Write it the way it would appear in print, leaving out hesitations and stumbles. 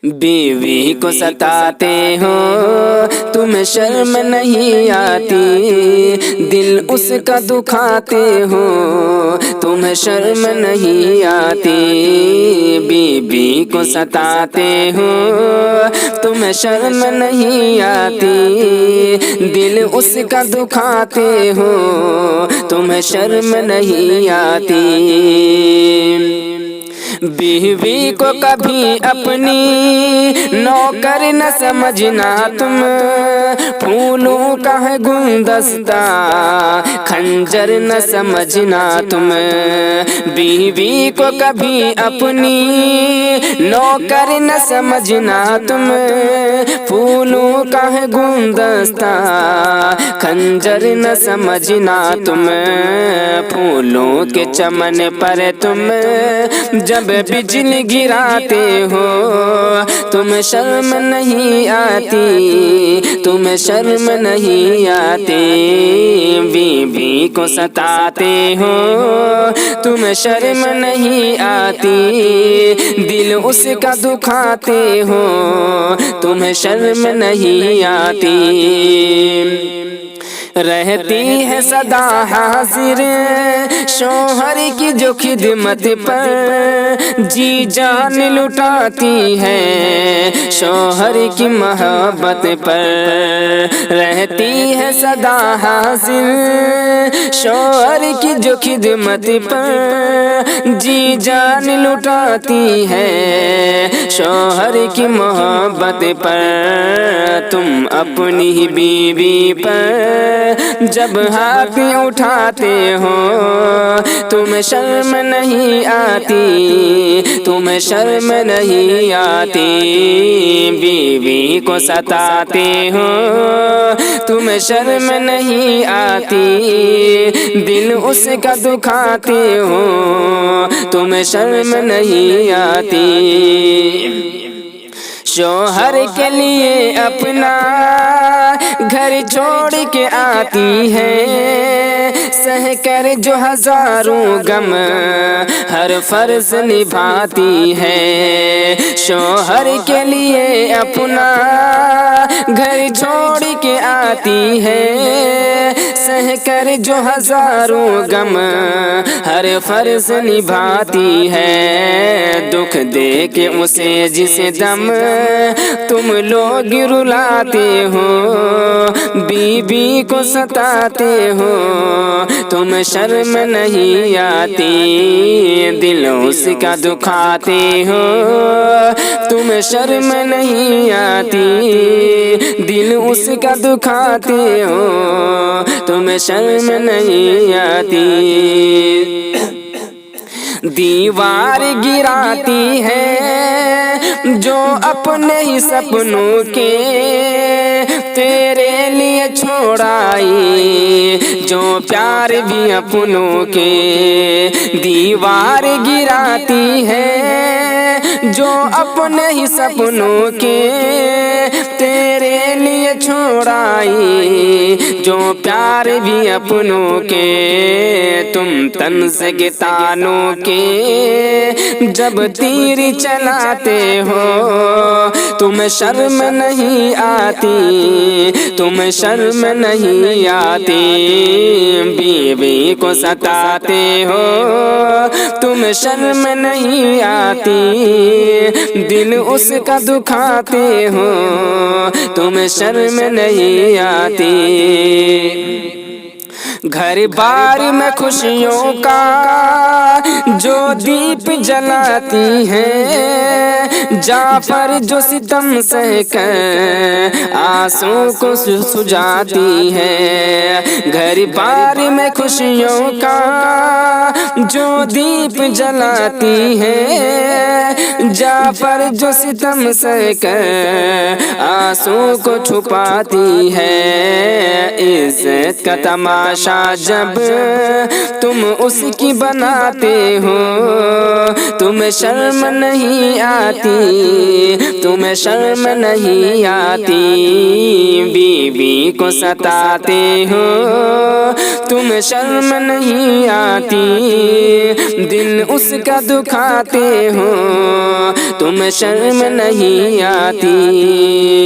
بیوی کو ستاتے ہو تمہیں شرم نہیں آتی، دل اس کا دکھاتے ہو تمہیں شرم نہیں آتی، بیوی کو ستاتے ہو تمہیں شرم نہیں آتی، دل اس کا دکھاتے ہو تمہیں شرم نہیں آتی۔ بیوی کو کبھی اپنی نوکر نہ سمجھنا تم، پھولوں کا ہے گلدستہ خنجر نہ سمجھنا تم، بیوی کو کبھی اپنی نوکر نہ سمجھنا تم، پھولوں کا ہے گلدستہ خنجر نہ سمجھنا تم، پھولوں کے چمن پر تم جب بجلی گراتے ہو تمہیں شرم نہیں آتی، تمہیں شرم نہیں آتی، بیوی کو ستاتے ہو تمہیں شرم نہیں آتی، دل اس کا دکھاتے ہو تمہیں شرم نہیں آتی۔ رہتی ہے سدا حاضر شوہر کی جو خدمت پر، جی جان لٹاتی ہے شوہر کی محبت پر، رہتی ہے سدا حاضر شوہر کی جو خدمت پر، جی جان لٹاتی ہے شوہر کی محبت پر، تم اپنی ہی بیوی پر جب ہاتھ اٹھاتے ہو تمہیں شرم نہیں آتی، تمہیں شرم نہیں آتی، بیوی کو ستاتے ہو تمہیں شرم نہیں آتی، دل اس کا دکھاتے ہو تمہیں شرم نہیں آتی۔ شوہر کے لیے اپنا گھر چھوڑ کے آتی ہے، سہ کر جو ہزاروں غم ہر فرض نبھاتی ہے، شوہر کے لیے اپنا گھر چھوڑ کے آتی ہے، سہ کر جو ہزاروں غم ہر فرض نبھاتی ہے، دکھ دے کے اسے جس دم تم لوگ رلاتے ہو، بیوی کو ستاتے ہو تمہیں شرم نہیں آتی، دل اس کا دکھاتے ہو تمہیں شرم نہیں آتی، دل اس کا دکھاتے ہو تمہیں شرم نہیں آتی۔ دیوار گراتی ہے جو اپنے ہی سپنوں کے تیرے لیے چھوڑائی، جو پیار بھی اپنوں کے، دیوار گراتی ہے جو اپنے ہی سپنوں کے تیرے لیے چھوڑائی، جو پیار بھی اپنوں کے، تم طنز کے تانوں کے جب تیر چلاتے ہو تمہیں شرم نہیں آتی، تمہیں شرم نہیں آتی، بیوی کو ستاتے ہو تمہیں شرم نہیں آتی، دل اس کا دکھاتے ہو تمہیں شرم نہیں آتی۔ گھر بار میں خوشیوں کا جو دیپ جلاتی ہے، جعفر جو ستم سہ کر آنسوں کو سجاتی ہے، گھر بار میں خوشیوں کا جو دیپ جلاتی ہے، جعفر جو ستم سہ کر آنسوں کو چھپاتی ہے، عزت کا تماشا جب تم اس کی بناتے ہو تمہیں شرم نہیں آتی، تمہیں شرم نہیں آتی، بیوی کو ستاتے ہو تمہیں شرم نہیں آتی، دل اس کا دکھاتے ہو تمہیں شرم نہیں آتی۔